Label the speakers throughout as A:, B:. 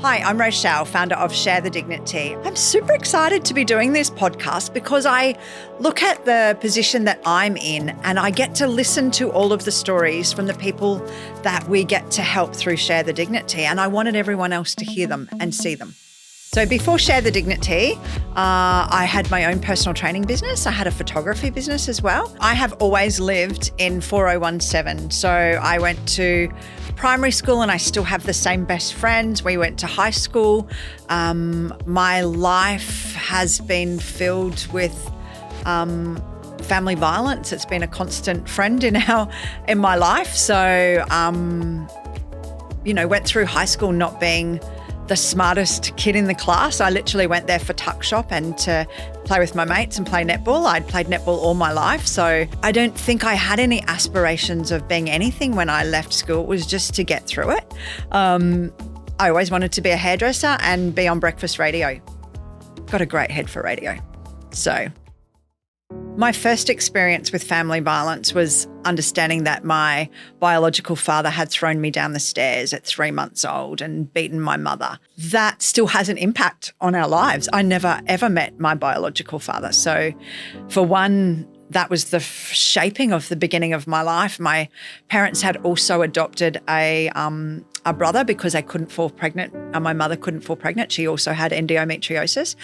A: Hi, I'm Rochelle, founder of Share the Dignity. I'm super excited to be doing this podcast because I look at the position that I'm in and I get to listen to all of the stories from the people that we get to help through Share the Dignity. And I wanted everyone else to hear them and see them. So before Share the Dignity, I had my own personal training business. I had a photography business as well. I have always lived in 4017. So I went to primary school and I still have the same best friends. We went to high school. My life has been filled with family violence. It's been a constant friend in my life. So, went through high school not being the smartest kid in the class. I literally went there for tuck shop and to play with my mates and play netball. I'd played netball all my life, so I don't think I had any aspirations of being anything when I left school. It was just to get through it. I always wanted to be a hairdresser and be on breakfast radio. Got a great head for radio. So my first experience with family violence was understanding that my biological father had thrown me down the stairs at 3 months old and beaten my mother. That still has an impact on our lives. I never, ever met my biological father. So for one, that was the shaping of the beginning of my life. My parents had also adopted a brother because they couldn't fall pregnant. My mother couldn't fall pregnant. She also had endometriosis.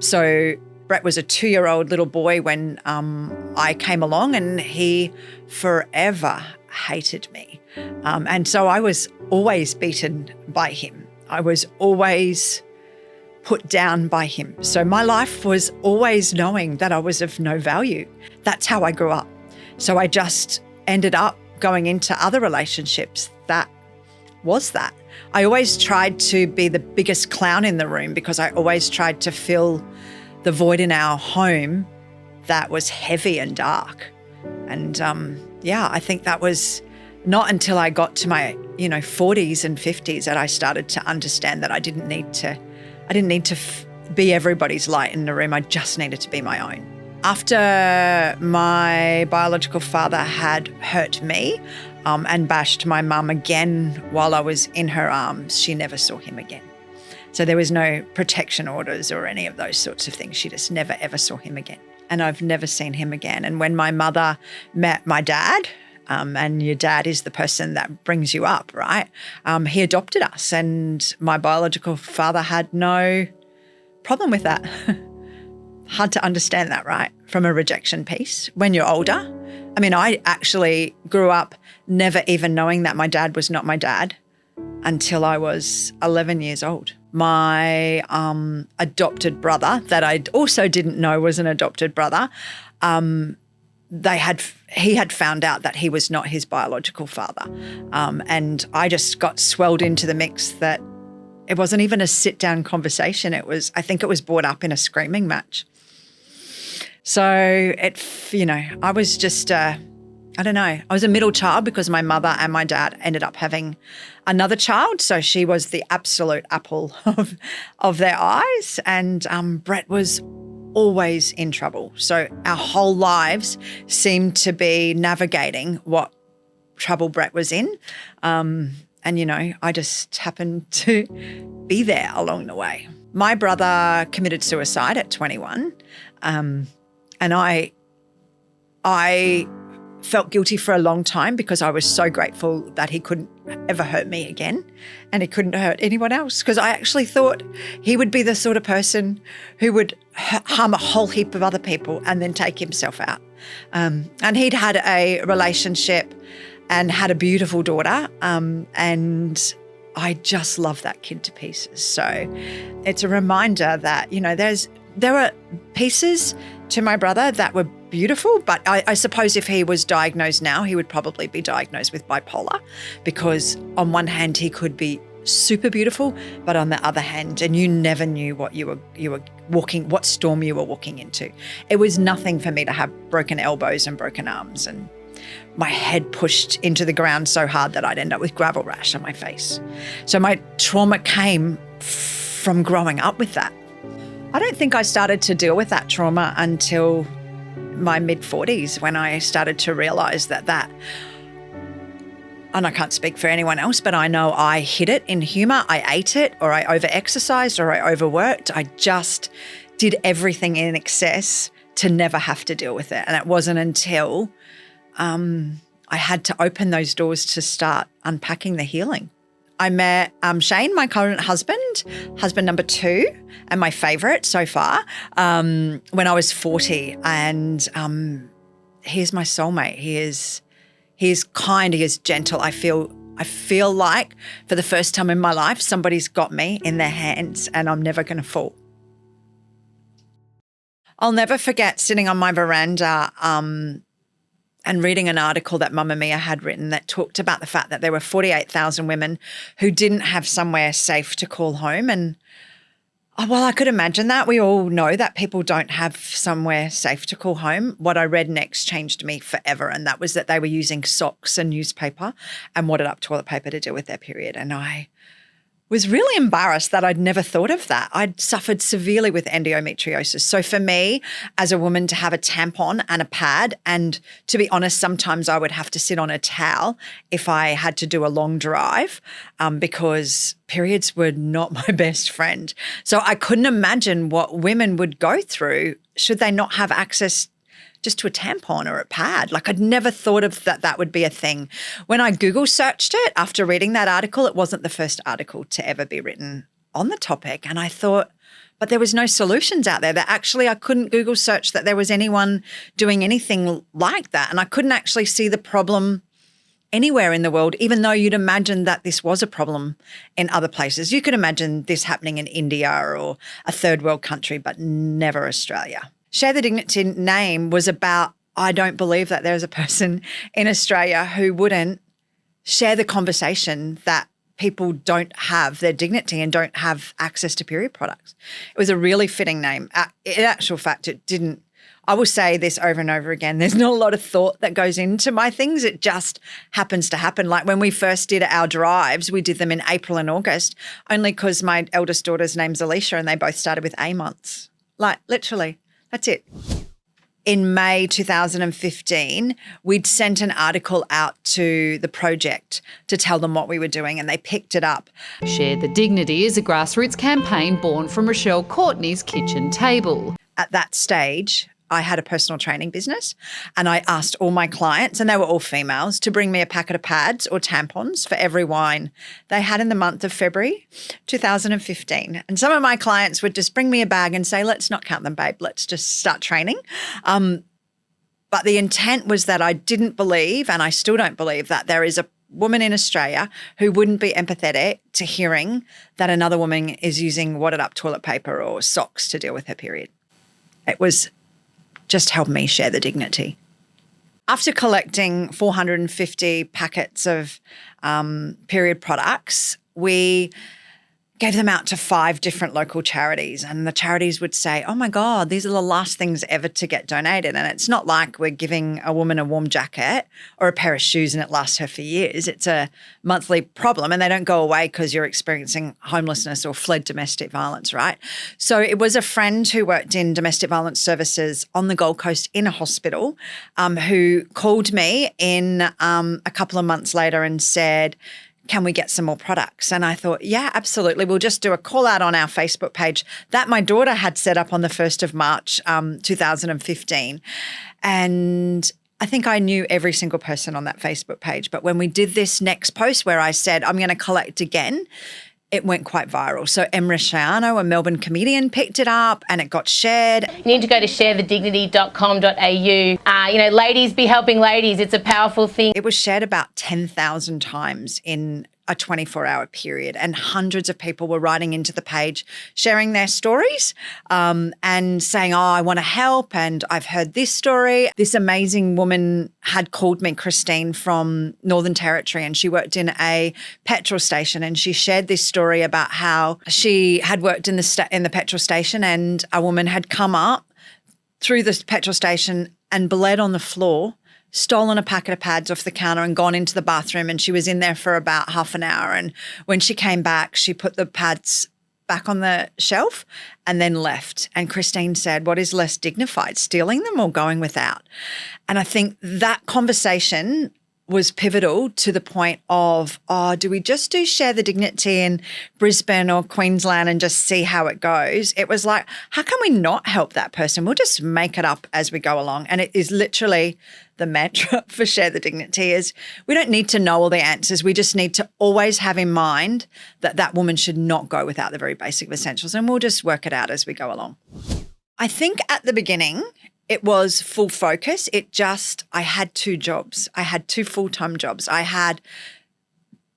A: So Brett was a 2-year-old little boy when I came along, and he forever hated me. And so I was always beaten by him. I was always put down by him. So my life was always knowing that I was of no value. That's how I grew up. So I just ended up going into other relationships that was that. I always tried to be the biggest clown in the room because I always tried to fill the void in our home that was heavy and dark. And I think that was not until I got to my 40s and 50s that I started to understand that I didn't need to be everybody's light in the room. I just needed to be my own. After my biological father had hurt me and bashed my mum again while I was in her arms, she never saw him again. So there was no protection orders or any of those sorts of things. She just never, ever saw him again. And I've never seen him again. And when my mother met my dad, and your dad is the person that brings you up, right? He adopted us, and my biological father had no problem with that. Hard to understand that, right? From a rejection piece when you're older. I mean, I actually grew up never even knowing that my dad was not my dad until I was 11 years old. My adopted brother, that I also didn't know was an adopted brother, he had found out that he was not his biological father. And I just got swelled into the mix that it wasn't even a sit-down conversation. I think it was brought up in a screaming match. So I was just I was a middle child because my mother and my dad ended up having another child. So she was the absolute apple of their eyes. And Brett was always in trouble. So our whole lives seemed to be navigating what trouble Brett was in. I just happened to be there along the way. My brother committed suicide at 21. And I felt guilty for a long time because I was so grateful that he couldn't ever hurt me again and he couldn't hurt anyone else, because I actually thought he would be the sort of person who would harm a whole heap of other people and then take himself out. And he'd had a relationship and had a beautiful daughter, and I just love that kid to pieces. So it's a reminder that, there were pieces to my brother that were beautiful, but I suppose if he was diagnosed now, he would probably be diagnosed with bipolar, because on one hand he could be super beautiful, but on the other hand, and you never knew what what storm you were walking into. It was nothing for me to have broken elbows and broken arms and my head pushed into the ground so hard that I'd end up with gravel rash on my face. So my trauma came from growing up with that. I don't think I started to deal with that trauma until my mid-40s, when I started to realise that and I can't speak for anyone else, but I know I hid it in humour. I ate it, or I over-exercised, or I overworked. I just did everything in excess to never have to deal with it. And it wasn't until I had to open those doors to start unpacking the healing. I met Shane, my current husband number 2, and my favourite so far, when I was 40. And he's my soulmate. He is kind, he is gentle. I feel like for the first time in my life, somebody's got me in their hands and I'm never going to fall. I'll never forget sitting on my veranda and reading an article that Mamma Mia had written that talked about the fact that there were 48,000 women who didn't have somewhere safe to call home. And well, I could imagine that. We all know that people don't have somewhere safe to call home. What I read next changed me forever, and that was that they were using socks and newspaper and wadded up toilet paper to deal with their period. And I was really embarrassed that I'd never thought of that. I'd suffered severely with endometriosis. So for me, as a woman, to have a tampon and a pad, and to be honest, sometimes I would have to sit on a towel if I had to do a long drive because periods were not my best friend. So I couldn't imagine what women would go through should they not have access just to a tampon or a pad. Like, I'd never thought of that would be a thing. When I Google searched it after reading that article, it wasn't the first article to ever be written on the topic. And I thought, but there was no solutions out there. That actually I couldn't Google search that there was anyone doing anything like that. And I couldn't actually see the problem anywhere in the world, even though you'd imagine that this was a problem in other places. You could imagine this happening in India or a third world country, but never Australia. Share the Dignity name was about, I don't believe that there's a person in Australia who wouldn't share the conversation that people don't have their dignity and don't have access to period products. It was a really fitting name. In actual fact, it didn't. I will say this over and over again. There's not a lot of thought that goes into my things. It just happens to happen. Like when we first did our drives, we did them in April and August, only because my eldest daughter's name's Alicia and they both started with A months. Like literally. That's it. In May 2015, we'd sent an article out to the project to tell them what we were doing, and they picked it up.
B: Share the Dignity is a grassroots campaign born from Rochelle Courtenay's kitchen table.
A: At that stage, I had a personal training business, and I asked all my clients, and they were all females, to bring me a packet of pads or tampons for every wine they had in the month of February 2015. And some of my clients would just bring me a bag and say, let's not count them, babe. Let's just start training. But the intent was that I didn't believe, and I still don't believe, that there is a woman in Australia who wouldn't be empathetic to hearing that another woman is using wadded up toilet paper or socks to deal with her period. It was just help me share the dignity. After collecting 450 packets of period products, we gave them out to 5 different local charities, and the charities would say, oh my God, these are the last things ever to get donated. And it's not like we're giving a woman a warm jacket or a pair of shoes and it lasts her for years. It's a monthly problem, and they don't go away because you're experiencing homelessness or fled domestic violence, right? So it was a friend who worked in domestic violence services on the Gold Coast in a hospital who called me in a couple of months later and said, can we get some more products? And I thought, yeah, absolutely. We'll just do a call out on our Facebook page that my daughter had set up on the 1st of March, 2015. And I think I knew every single person on that Facebook page. But when we did this next post where I said, I'm going to collect again, it went quite viral. So Emra Shiano, a Melbourne comedian, picked it up and it got shared.
C: You need to go to sharethedignity.com.au. Ladies be helping ladies. It's a powerful thing.
A: It was shared about 10,000 times in a 24-hour period, and hundreds of people were writing into the page, sharing their stories and saying, oh, I want to help and I've heard this story. This amazing woman had called me, Christine, from Northern Territory, and she worked in a petrol station, and she shared this story about how she had worked in the petrol station, and a woman had come up through the petrol station and bled on the floor, stolen a packet of pads off the counter and gone into the bathroom, and she was in there for about half an hour. And when she came back, she put the pads back on the shelf and then left. And Christine said, what is less dignified, stealing them or going without? And I think that conversation was pivotal to the point of, do we just do Share the Dignity in Brisbane or Queensland and just see how it goes? It was like, how can we not help that person? We'll just make it up as we go along. And it is literally the mantra for Share the Dignity is we don't need to know all the answers. We just need to always have in mind that that woman should not go without the very basic essentials, and we'll just work it out as we go along. I think at the beginning, it was full focus. I had 2 jobs. I had 2 full-time jobs. I had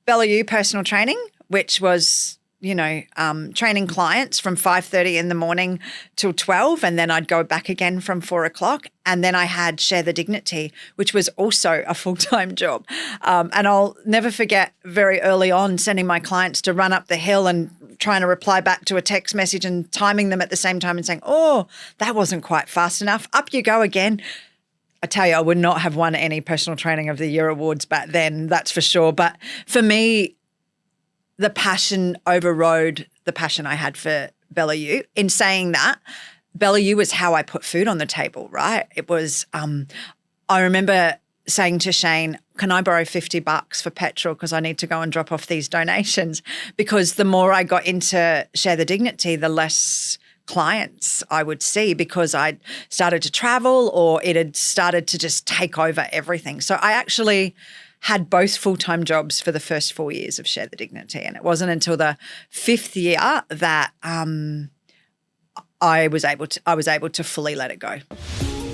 A: Bella U personal training, which was, training clients from 5:30 in the morning till 12, and then I'd go back again from 4 o'clock. And then I had Share the Dignity, which was also a full-time job. And I'll never forget very early on sending my clients to run up the hill and trying to reply back to a text message and timing them at the same time and saying, that wasn't quite fast enough. Up you go again. I tell you, I would not have won any Personal Training of the Year awards back then, that's for sure. But for me, the passion overrode the passion I had for Bella U. In saying that, Bella U was how I put food on the table, right? It was, I remember saying to Shane, can I borrow $50 for petrol because I need to go and drop off these donations? Because the more I got into Share the Dignity, the less clients I would see because I'd started to travel or it had started to just take over everything. So I actually had both full-time jobs for the first 4 years of Share the Dignity, and it wasn't until the 5th year that I was able to fully let it go.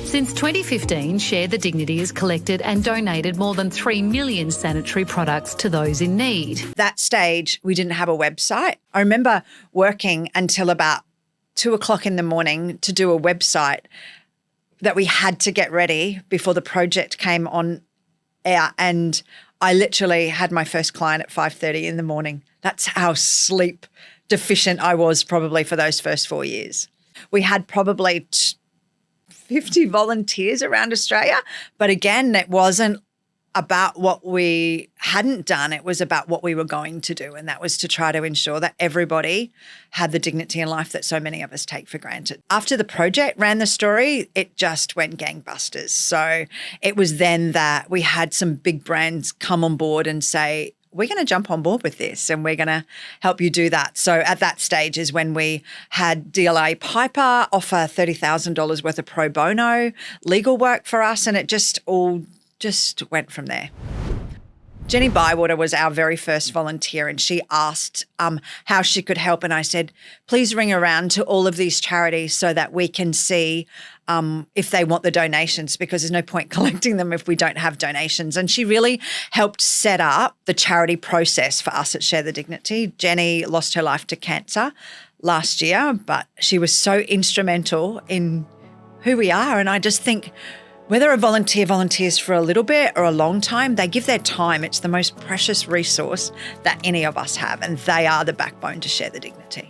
B: Since 2015, Share the Dignity has collected and donated more than 3 million sanitary products to those in need.
A: That stage, we didn't have a website. I remember working until about 2 o'clock in the morning to do a website that we had to get ready before the project came on air, and I literally had my first client at 5:30 in the morning. That's how sleep deficient I was probably for those first 4 years. We had probably 50 volunteers around Australia. But again, it wasn't about what we hadn't done. It was about what we were going to do. And that was to try to ensure that everybody had the dignity in life that so many of us take for granted. After the project ran the story, it just went gangbusters. So it was then that we had some big brands come on board and say, we're going to jump on board with this and we're going to help you do that. So at that stage is when we had DLA Piper offer $30,000 worth of pro bono legal work for us, and it just all went from there. Jenny Bywater was our very first volunteer, and she asked how she could help. And I said, please ring around to all of these charities so that we can see if they want the donations, because there's no point collecting them if we don't have donations. And she really helped set up the charity process for us at Share the Dignity. Jenny lost her life to cancer last year, but she was so instrumental in who we are. And I just think whether a volunteer volunteers for a little bit or a long time, they give their time. It's the most precious resource that any of us have, and they are the backbone to Share the Dignity.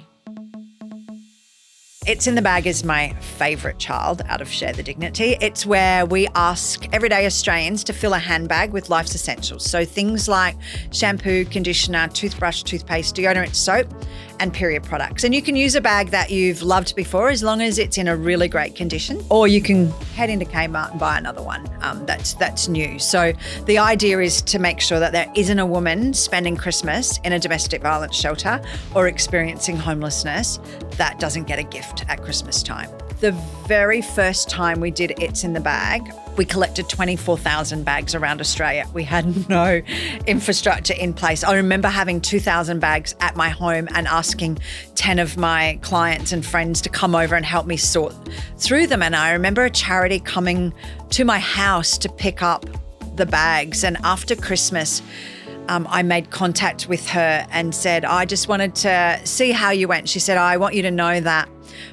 A: It's in the Bag is my favourite child out of Share the Dignity. It's where we ask everyday Australians to fill a handbag with life's essentials. So things like shampoo, conditioner, toothbrush, toothpaste, deodorant, soap, and period products. And you can use a bag that you've loved before as long as it's in a really great condition, or you can head into Kmart and buy another one that's new. So the idea is to make sure that there isn't a woman spending Christmas in a domestic violence shelter or experiencing homelessness that doesn't get a gift at Christmas time. The very first time we did It's in the Bag, we collected 24,000 bags around Australia. We had no infrastructure in place. I remember having 2,000 bags at my home and asking 10 of my clients and friends to come over and help me sort through them. And I remember a charity coming to my house to pick up the bags. And after Christmas, I made contact with her and said, I just wanted to see how you went. She said, I want you to know that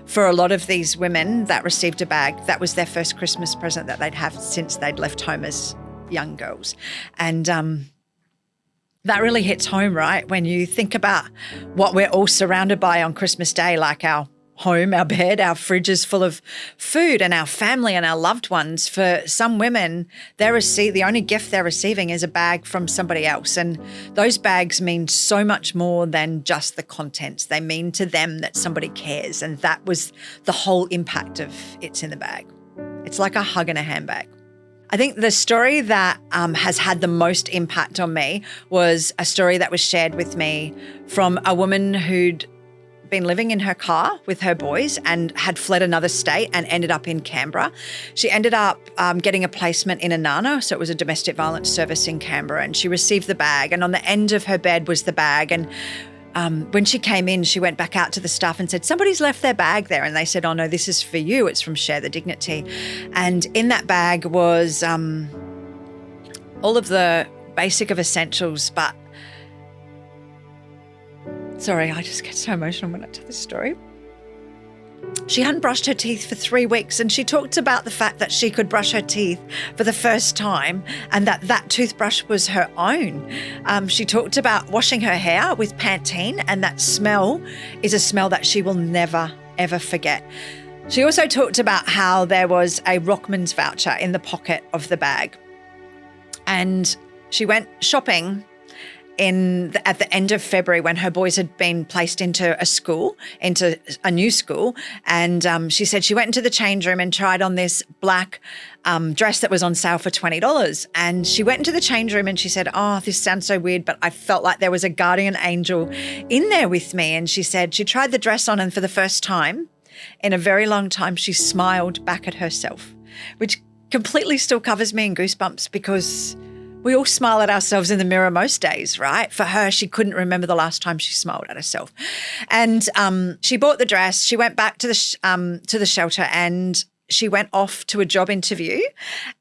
A: for a lot of these women that received a bag, that was their first Christmas present that they'd have since they'd left home as young girls. And that really hits home, right? When you think about what we're all surrounded by on Christmas Day, like our home, our bed, our fridge is full of food, and our family and our loved ones. For some women, the only gift they're receiving is a bag from somebody else. And those bags mean so much more than just the contents. They mean to them that somebody cares. And that was the whole impact of It's in the Bag. It's like a hug in a handbag. I think the story that has had the most impact on me was a story that was shared with me from a woman who'd been living in her car with her boys and had fled another state and ended up in Canberra. She ended up getting a placement in Anana, so it was a domestic violence service in Canberra, and she received the bag, and on the end of her bed was the bag. And when she came in, she went back out to the staff and said, somebody's left their bag there. And they said, oh no, this is for you. It's from Share the Dignity. And in that bag was all of the basic of essentials, but sorry, I just get so emotional when I tell this story. She hadn't brushed her teeth for 3 weeks, and she talked about the fact that she could brush her teeth for the first time and that toothbrush was her own. She talked about washing her hair with Pantene, and that smell is a smell that she will never, ever forget. She also talked about how there was a Rockman's voucher in the pocket of the bag, and she went shopping at the end of February when her boys had been placed into a new school. And she said she went into the change room and tried on this black dress that was on sale for $20. And she went into the change room and she said, oh, this sounds so weird, but I felt like there was a guardian angel in there with me. And she said she tried the dress on, and for the first time in a very long time, she smiled back at herself, which completely still covers me in goosebumps, because we all smile at ourselves in the mirror most days, right? For her, she couldn't remember the last time she smiled at herself. And she bought the dress. She went back to the shelter, and she went off to a job interview,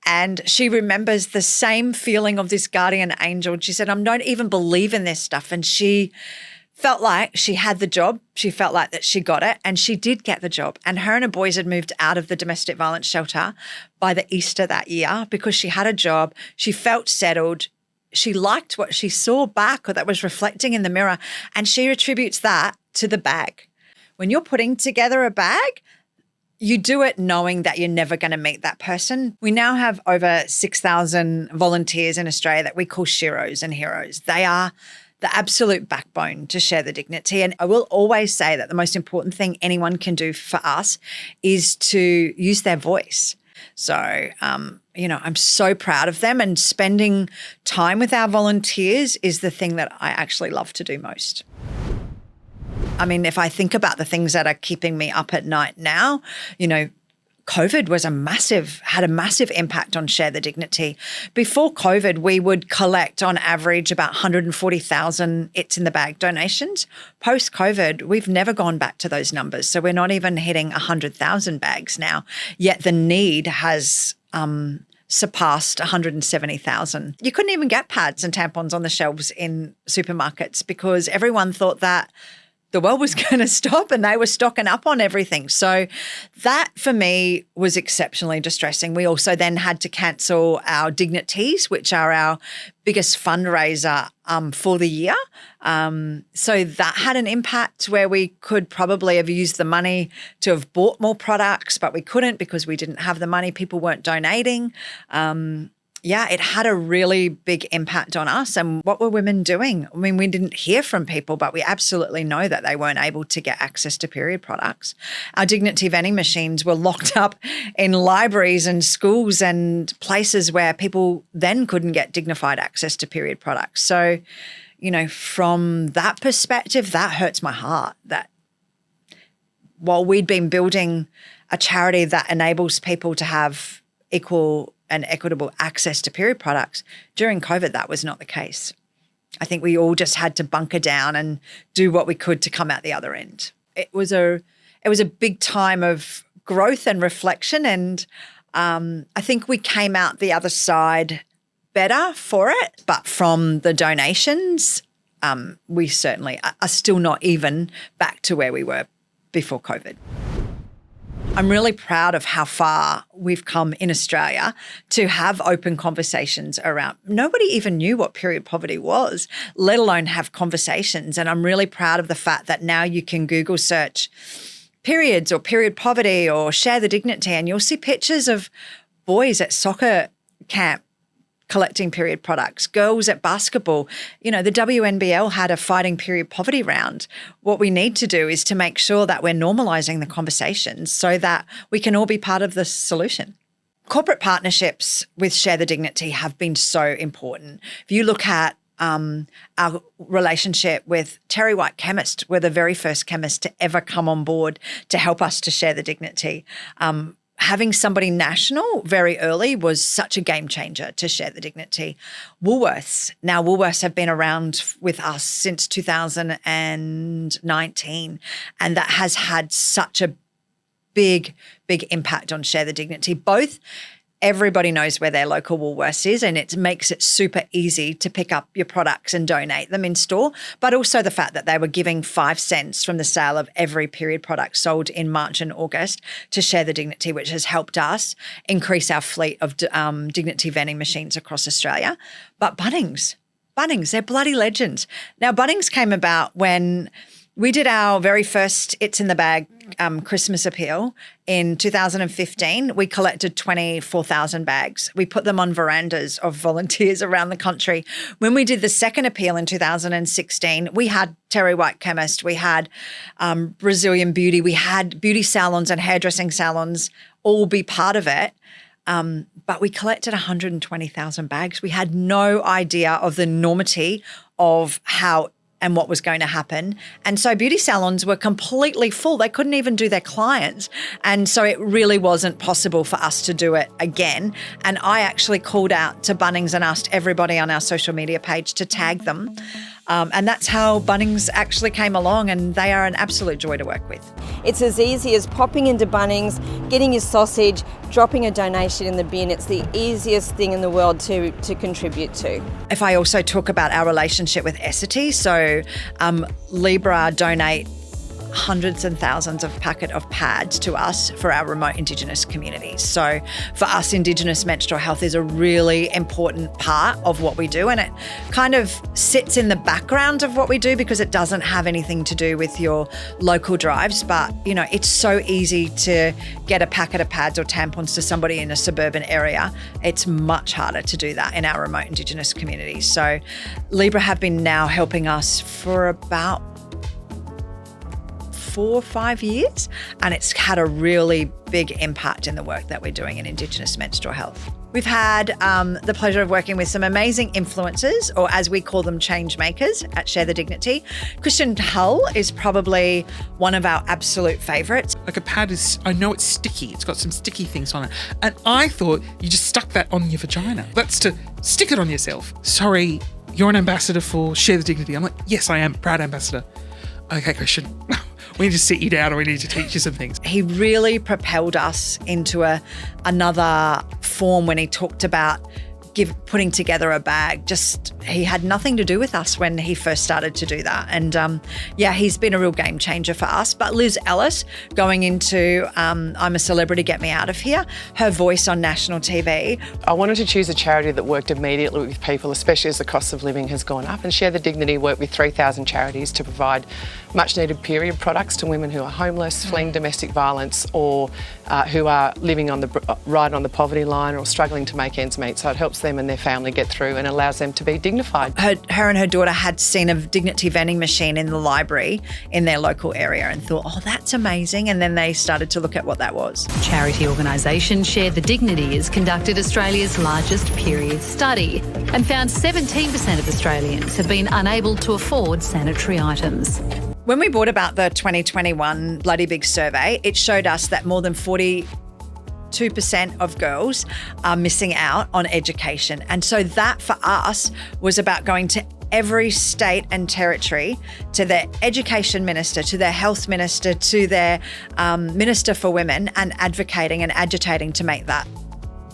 A: and she remembers the same feeling of this guardian angel. And she said, I don't even believe in this stuff. And she felt like she had the job. She felt like that she got it, and she did get the job. And her and her boys had moved out of the domestic violence shelter by the Easter that year because she had a job. She felt settled. She liked what she saw back, or that was reflecting in the mirror, and she attributes that to the bag. When you're putting together a bag, you do it knowing that you're never going to meet that person. We now have over 6,000 volunteers in Australia that we call Sheroes and Heroes. They are the absolute backbone to Share the Dignity. And I will always say that the most important thing anyone can do for us is to use their voice. So, I'm so proud of them, and spending time with our volunteers is the thing that I actually love to do most. I mean, if I think about the things that are keeping me up at night now, COVID had a massive impact on Share the Dignity. Before COVID, we would collect on average about 140,000 It's in the Bag donations. Post-COVID, we've never gone back to those numbers. So we're not even hitting 100,000 bags now, yet the need has surpassed 170,000. You couldn't even get pads and tampons on the shelves in supermarkets because everyone thought that the world was going to stop and they were stocking up on everything. So that for me was exceptionally distressing. We also then had to cancel our Dignities, which are our biggest fundraiser for the year. So that had an impact where we could probably have used the money to have bought more products, but we couldn't because we didn't have the money. People weren't donating. It had a really big impact on us. And what were women doing? I mean, we didn't hear from people, but we absolutely know that they weren't able to get access to period products. Our Dignity vending machines were locked up in libraries and schools and places where people then couldn't get dignified access to period products. So, from that perspective, that hurts my heart, that while we'd been building a charity that enables people to have equal and equitable access to period products, during COVID, that was not the case. I think we all just had to bunker down and do what we could to come out the other end. It was a big time of growth and reflection, and I think we came out the other side better for it. But from the donations, we certainly are still not even back to where we were before COVID. I'm really proud of how far we've come in Australia to have open conversations around. Nobody even knew what period poverty was, let alone have conversations. And I'm really proud of the fact that now you can Google search periods or period poverty or Share the Dignity, and you'll see pictures of boys at soccer camp collecting period products, girls at basketball. The WNBL had a fighting period poverty round. What we need to do is to make sure that we're normalising the conversations so that we can all be part of the solution. corporate partnerships with Share the Dignity have been so important. If you look at our relationship with Terry White Chemist, we're the very first chemist to ever come on board to help us to share the dignity. Having somebody national very early was such a game changer to Share the Dignity. Woolworths. Now, Woolworths have been around with us since 2019, and that has had such a big impact on Share the Dignity. Both, everybody knows where their local Woolworths is, and it makes it super easy to pick up your products and donate them in store, but also the fact that they were giving 5 cents from the sale of every period product sold in March and August to Share the Dignity, which has helped us increase our fleet of dignity vending machines across Australia. But Bunnings, they're bloody legends. Now, Bunnings came about when we did our very first It's in the Bag Christmas appeal in 2015. We collected 24,000 bags. We put them on verandas of volunteers around the country. When we did the second appeal in 2016, we had Terry White Chemist, we had Brazilian Beauty, we had beauty salons and hairdressing salons all be part of it. But we collected 120,000 bags. We had no idea of the enormity of how and what was going to happen. And so beauty salons were completely full. They couldn't even do their clients. And so it really wasn't possible for us to do it again. And I actually called out to Bunnings and asked everybody on our social media page to tag them. And that's how Bunnings actually came along, and they are an absolute joy to work with.
D: It's as easy as popping into Bunnings, getting your sausage, dropping a donation in the bin. It's the easiest thing in the world to contribute to.
A: If I also talk about our relationship with Essity, so Libra donate hundreds and thousands of packet of pads to us for our remote Indigenous communities. So for us, Indigenous menstrual health is a really important part of what we do, and it kind of sits in the background of what we do because it doesn't have anything to do with your local drives. But, you know, it's so easy to get a packet of pads or tampons to somebody in a suburban area. It's much harder to do that in our remote Indigenous communities. So Libra have been now helping us for about 4 or 5 years, and it's had a really big impact in the work that we're doing in Indigenous menstrual health. We've had the pleasure of working with some amazing influencers, or as we call them, change makers at Share the Dignity. Christian Hull is probably one of our absolute favourites.
E: Like a pad is, I know it's sticky. It's got some sticky things on it. And I thought you just stuck that on your vagina. That's to stick it on yourself. Sorry, you're an ambassador for Share the Dignity. I'm like, yes, I am. Proud ambassador. Okay, Christian. We need to sit you down, or we need to teach you some things.
A: He really propelled us into another form when he talked about putting together a bag. Just, he had nothing to do with us when he first started to do that. And he's been a real game changer for us. But Liz Ellis, going into I'm a Celebrity, Get Me Out of Here, her voice on national TV.
F: I wanted to choose a charity that worked immediately with people, especially as the cost of living has gone up. And Share the Dignity worked with 3,000 charities to provide much needed period products to women who are homeless, fleeing domestic violence, or who are living right on the poverty line or struggling to make ends meet. So it helps them and their family get through and allows them to be dignified.
A: Her and her daughter had seen a dignity vending machine in the library in their local area and thought, oh, that's amazing. And then they started to look at what that was.
B: Charity organisation Share the Dignity has conducted Australia's largest period study and found 17% of Australians have been unable to afford sanitary items.
A: When we brought about the 2021 Bloody Big Survey, it showed us that more than 42% of girls are missing out on education. And so that for us was about going to every state and territory, to their education minister, to their health minister, to their minister for women, and advocating and agitating to make that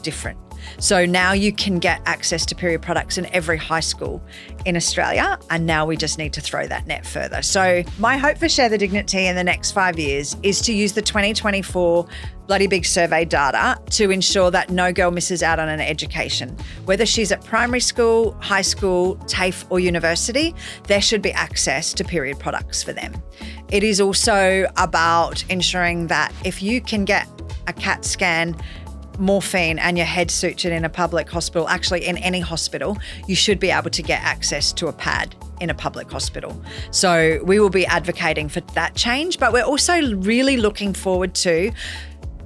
A: different. So now you can get access to period products in every high school in Australia, and now we just need to throw that net further. So my hope for Share the Dignity in the next 5 years is to use the 2024 Bloody Big Survey data to ensure that no girl misses out on an education. Whether she's at primary school, high school, TAFE or university, there should be access to period products for them. It is also about ensuring that if you can get a CAT scan, morphine and your head sutured in a public hospital, actually in any hospital, you should be able to get access to a pad in a public hospital. So we will be advocating for that change, but we're also really looking forward to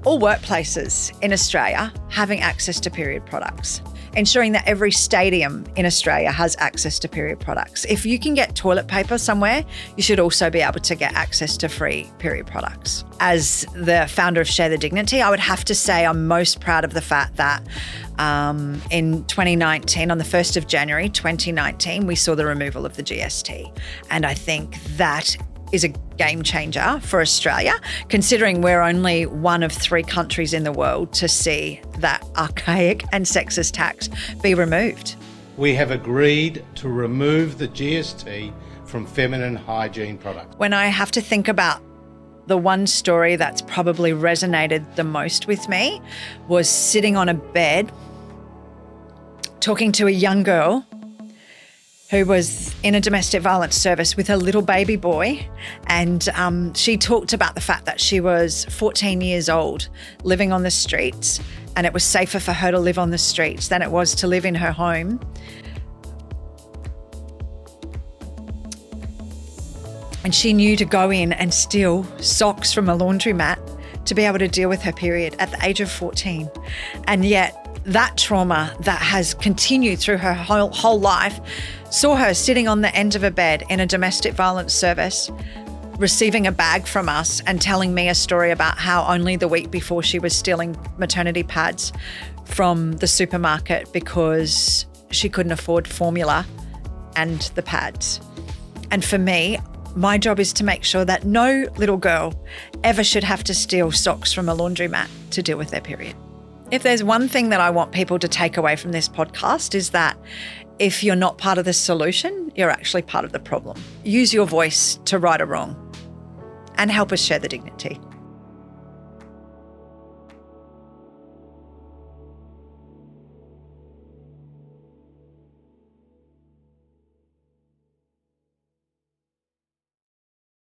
A: all workplaces in Australia having access to period products, ensuring that every stadium in Australia has access to period products. If you can get toilet paper somewhere, you should also be able to get access to free period products. As the founder of Share the Dignity, I would have to say I'm most proud of the fact that in 2019, on the 1st of January 2019, we saw the removal of the GST. And I think that is a game changer for Australia, considering we're only one of 3 countries in the world to see that archaic and sexist tax be removed.
G: We have agreed to remove the GST from feminine hygiene products.
A: When I have to think about the one story that's probably resonated the most with me was sitting on a bed talking to a young girl who was in a domestic violence service with a little baby boy. And she talked about the fact that she was 14 years old living on the streets, and it was safer for her to live on the streets than it was to live in her home. And she knew to go in and steal socks from a laundromat to be able to deal with her period at the age of 14. And yet that trauma that has continued through her whole life saw her sitting on the end of a bed in a domestic violence service, receiving a bag from us and telling me a story about how only the week before she was stealing maternity pads from the supermarket because she couldn't afford formula and the pads. And for me, my job is to make sure that no little girl ever should have to steal socks from a laundromat to deal with their period. If there's one thing that I want people to take away from this podcast is that if you're not part of the solution, you're actually part of the problem. Use your voice to right a wrong and help us share the dignity.